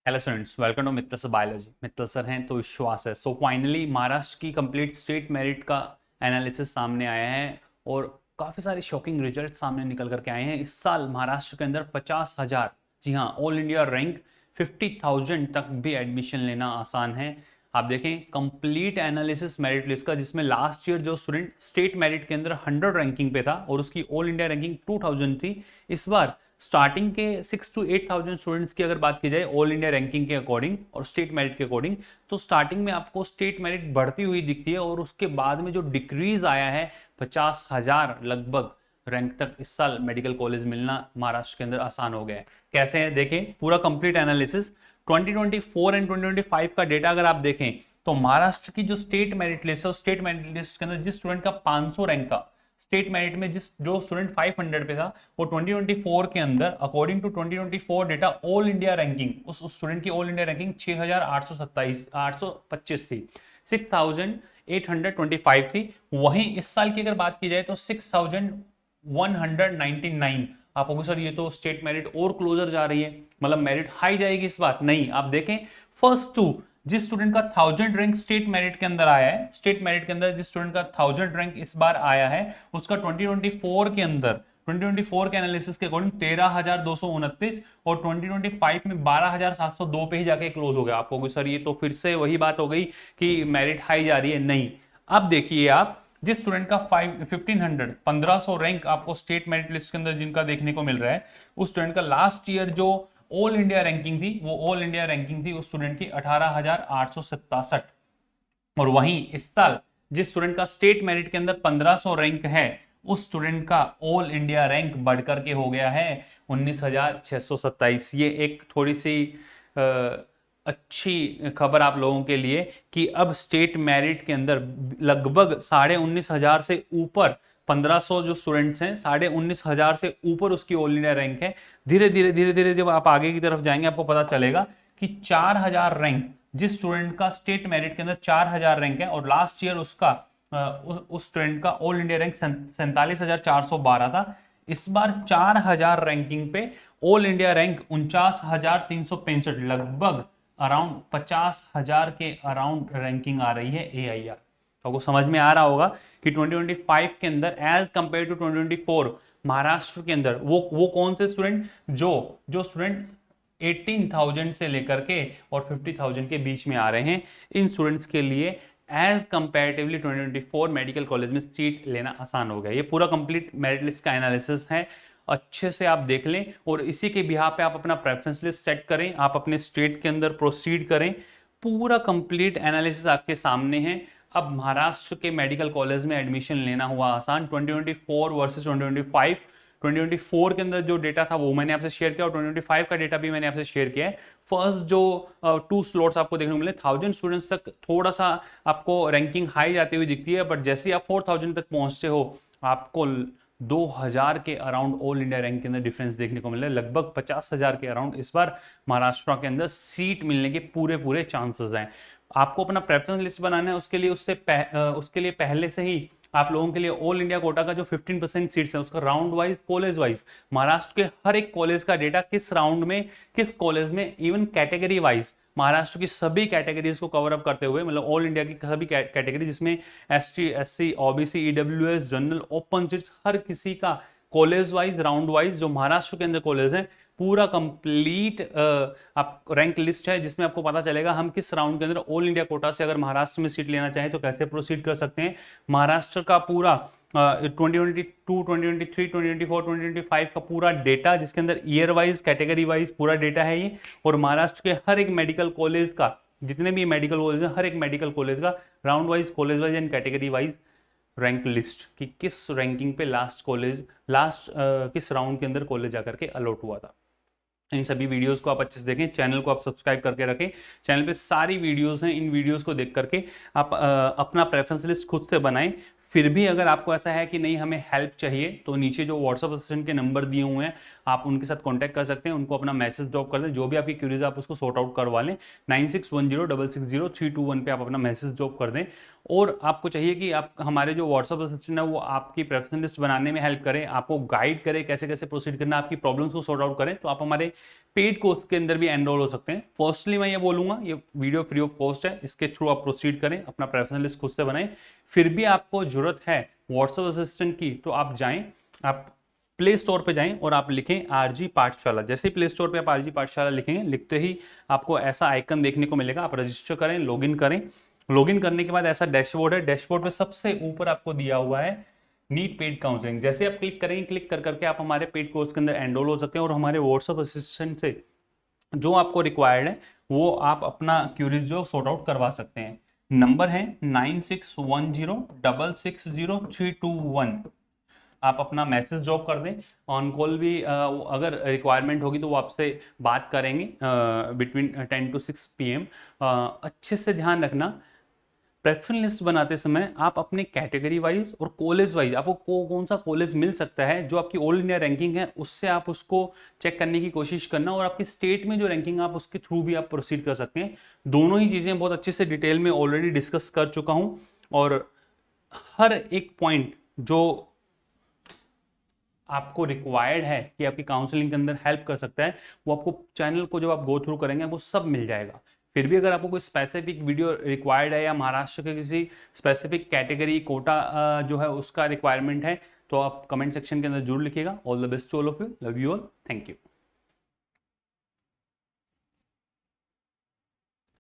Hello students, welcome to Mittal sir biology. Mittal sir हैं तो विश्वास है। सो फाइनली महाराष्ट्र की कंप्लीट स्टेट मेरिट का एनालिसिस सामने आया है और काफ़ी सारे शॉकिंग रिजल्ट सामने निकल करके आए हैं। इस साल महाराष्ट्र के अंदर 50,000, जी हाँ, ऑल इंडिया रैंक 50,000 तक भी एडमिशन लेना आसान है। आप देखें कंप्लीट एनालिसिस मेरिट लिस्ट का, जिसमें लास्ट ईयर जो स्टूडेंट स्टेट मेरिट के अंदर 100 रैंकिंग पे था और उसकी ऑल इंडिया रैंकिंग 2000 थी, इस बार स्टार्टिंग के 6 to 8,000 स्टूडेंट्स की अगर बात की जाए ऑल इंडिया रैंकिंग के अकॉर्डिंग और स्टेट मेरिट के अकॉर्डिंग, तो स्टार्टिंग में आपको स्टेट मेरिट बढ़ती हुई दिखती है और उसके बाद में जो डिक्रीज आया है 50,000 लगभग रैंक तक इस साल मेडिकल कॉलेज मिलना महाराष्ट्र के अंदर आसान हो गया है। कैसे है देखें पूरा कंप्लीट एनालिसिस। 2024 एंड 2025 का डेटा अगर आप देखें तो महाराष्ट्र की जो स्टेट मेरिट लिस्ट है, स्टेट मेरिट लिस्ट के अंदर जिस स्टूडेंट का 500 रैंक था स्टेट मेरिट में, जो स्टूडेंट 500 पे था, वो 2024 के अंदर according to 2024 data all India ranking उस स्टूडेंट की ऑल इंडिया रैंकिंग 6,825 थी, 6,825 थी। वहीं इस साल की अगर बात की जाए तो 6,199। आप कहोगे सर ये तो स्टेट मेरिट और क्लोजर जा रही है, मतलब मेरिट हाई जाएगी इस बार। नहीं, आप देखें फर्स्ट टू जिस स्टूडेंट का 1000 रैंक स्टेट मेरिट के अंदर आया है, स्टेट मेरिट के अंदर जिस स्टूडेंट का 1000 रैंक इस बार आया है, उसका 2024 के अंदर 2024 के एनालिसिस के अकॉर्डिंग 13,229 और 2025 में 12,702 पे ही जाके क्लोज हो गया। आप कहोगे सर ये तो फिर से वही बात हो गई कि मेरिट हाई जा रही है। नहीं, अब देखिए आप जिस स्टूडेंट का 1500 रैंक आपको स्टेट मेरिट लिस्ट के अंदर जिनका देखने को मिल रहा है, उस स्टूडेंट का लास्ट ईयर जो ऑल इंडिया रैंकिंग थी, वो ऑल इंडिया रैंकिंग थी उस स्टूडेंट की 18,867। और वहीं इस साल जिस स्टूडेंट का स्टेट मेरिट के अंदर 1500 रैंक है, उस स्टूडेंट का ऑल इंडिया रैंक बढ़कर के हो गया है 19,627। ये एक थोड़ी सी अच्छी खबर आप लोगों के लिए कि अब स्टेट मेरिट के अंदर लगभग 19,500 से ऊपर 1500 जो स्टूडेंट्स हैं, 19,500 से ऊपर उसकी ऑल इंडिया रैंक है। धीरे धीरे धीरे धीरे जब आप आगे की तरफ जाएंगे आपको पता चलेगा कि 4,000 रैंक जिस स्टूडेंट का स्टेट मेरिट के अंदर 4,000 रैंक है और लास्ट ईयर उसका उस स्टूडेंट का ऑल इंडिया रैंक 47,412 था, इस बार 4,000 रैंकिंग पे ऑल इंडिया रैंक 49,365, लगभग अराउंड 50,000 के अराउंड रैंकिंग आ रही है AIR। तो आपको समझ में आ रहा होगा कि 2025 के अंदर एज कंपेयर टू 2024 महाराष्ट्र के अंदर वो कौन से स्टूडेंट जो स्टूडेंट 18,000 से लेकर के और 50,000 के बीच में आ रहे हैं, इन स्टूडेंट्स के लिए एज कंपेरेटिवली 2024 मेडिकल कॉलेज में सीट लेना आसान हो गया। ये पूरा कंप्लीट मेरिट लिस्ट का एनालिसिस है, अच्छे से आप देख लें और इसी के बिहाफ पे आप अपना प्रेफरेंस लिस्ट सेट करें, आप अपने स्टेट के अंदर प्रोसीड करें। पूरा कंप्लीट एनालिसिस आपके सामने है। अब महाराष्ट्र के मेडिकल कॉलेज में एडमिशन लेना हुआ आसान। 2024 वर्सेस 2025, 2024 के अंदर जो डेटा था वो मैंने आपसे शेयर किया और 2025 का डेटा भी मैंने आपसे शेयर किया है। फर्स्ट जो 2 स्लॉट्स आपको देखने को मिले 1000 स्टूडेंट्स तक थोड़ा सा आपको रैंकिंग हाई जाती हुई दिखती है, बट जैसे ही आप 4000 तक पहुंचते हो आपको 2,000 के अराउंड ऑल इंडिया रैंक के अंदर डिफरेंस देखने को मिल रहा है। लगभग 50,000 के अराउंड इस बार महाराष्ट्र के अंदर सीट मिलने के पूरे चांसेस हैं। आपको अपना प्रेफरेंस लिस्ट बनाना है, उसके लिए पहले से ही आप लोगों के लिए ऑल इंडिया कोटा का जो 15% सीट्स है उसका round wise college wise Maharashtra के हर एक कॉलेज का डेटा किस राउंड में किस कॉलेज में, इवन कैटेगरी वाइज महाराष्ट्र की सभी कैटेगरीज को कवर अप करते हुए, मतलब ऑल इंडिया की सभी कैटेगरी जिसमें ST SC OBC EWS general open seats, हर किसी का कॉलेज वाइज राउंड वाइज जो महाराष्ट्र के अंदर कॉलेज है पूरा कंप्लीट आप रैंक लिस्ट है, जिसमें आपको पता चलेगा हम किस राउंड के अंदर ऑल इंडिया कोटा से अगर महाराष्ट्र में सीट लेना चाहें तो कैसे प्रोसीड कर सकते हैं। महाराष्ट्र का पूरा 2022, 2023, 2024, 2025 का पूरा डेटा जिसके अंदर ईयर वाइज कैटेगरी वाइज पूरा डेटा है ये, और महाराष्ट्र के हर एक मेडिकल कॉलेज का, जितने भी मेडिकल कॉलेज हैं, हर एक मेडिकल कॉलेज का round wise college wise and category wise rank list कि किस रैंकिंग पे किस राउंड के अंदर कॉलेज जाकर के अलॉट हुआ था। इन सभी वीडियोस को आप अच्छे से देखें, चैनल को आप सब्सक्राइब करके रखें। चैनल पे सारी वीडियोस हैं, इन वीडियोस को देख करके आप अपना प्रेफरेंस लिस्ट खुद से बनाएं। फिर भी अगर आपको ऐसा है कि नहीं हमें हेल्प चाहिए तो नीचे जो व्हाट्सएप असिस्टेंट के नंबर दिए हुए हैं आप उनके साथ कॉन्टैक्ट कर सकते हैं, उनको अपना मैसेज ड्रॉप कर दें, जो भी आपकी क्यूरीज आप उसको सॉर्ट आउट करवा लें। 9610660321 पे आप अपना मैसेज ड्रॉप कर दें। और आपको चाहिए कि आप हमारे जो व्हाट्सएप असिस्टेंट है वो आपकी प्रेफरेंस लिस्ट बनाने में हेल्प करें, आपको गाइड करें कैसे कैसे प्रोसीड करना, आपकी प्रॉब्लम्स को सॉर्ट आउट करें, तो आप हमारे पेड कोर्स के अंदर भी एनरोल हो सकते हैं। फर्स्टली मैं ये बोलूंगा, ये वीडियो फ्री ऑफ कॉस्ट है, इसके थ्रू आप प्रोसीड करें, अपना प्रेफरेंस लिस्ट खुद से बनाएं। फिर भी आपको जरूरत है व्हाट्सएप असिस्टेंट की, तो आप जाएं, आप प्ले स्टोर पे जाएं और आप लिखें आरजी पाठशाला। जैसे ही प्ले स्टोर पे आप आरजी पाठशाला लिखेंगे, लिखते ही आपको ऐसा आइकन देखने को मिलेगा, आप रजिस्टर करें, लॉगिन करें। लॉगिन करने के बाद ऐसा डैशबोर्ड है, डैशबोर्ड पे सबसे ऊपर आपको दिया हुआ है नीट पेड काउंसलिंग। जैसे आप क्लिक करेंगे, क्लिक कर करके आप हमारे पेड कोर्स के अंदर एनरोल हो सकते हैं और हमारे व्हाट्सएप असिस्टेंट से जो आपको रिक्वायर्ड है वो आप अपना क्यूरीज जो सॉर्ट आउट करवा सकते हैं। नंबर है 9610660321। आप अपना मैसेज ड्रॉप कर दें, ऑन कॉल भी अगर रिक्वायरमेंट होगी तो वो आपसे बात करेंगे बिटवीन 10 to 6 PM। अच्छे से ध्यान रखना, प्रेफरेंस लिस्ट बनाते समय आप अपने कैटेगरी वाइज और कॉलेज वाइज आपको कौन सा कॉलेज मिल सकता है, जो आपकी ऑल इंडिया रैंकिंग है उससे आप उसको चेक करने की कोशिश करना, और आपकी स्टेट में जो रैंकिंग आप उसके थ्रू भी आप प्रोसीड कर सकते हैं। दोनों ही चीज़ें बहुत अच्छे से डिटेल में ऑलरेडी डिस्कस कर चुका हूँ, और हर एक पॉइंट जो आपको रिक्वायर्ड है कि आपकी काउंसलिंग के अंदर हेल्प कर सकता है, वो आपको चैनल को जब आप गो थ्रू करेंगे वो सब मिल जाएगा। फिर भी अगर आपको कोई स्पेसिफिक वीडियो रिक्वायर्ड है या महाराष्ट्र के किसी स्पेसिफिक कैटेगरी कोटा जो है उसका रिक्वायरमेंट है, तो आप कमेंट सेक्शन के अंदर जरूर लिखिएगा। All the best to all of you, love you all, thank you.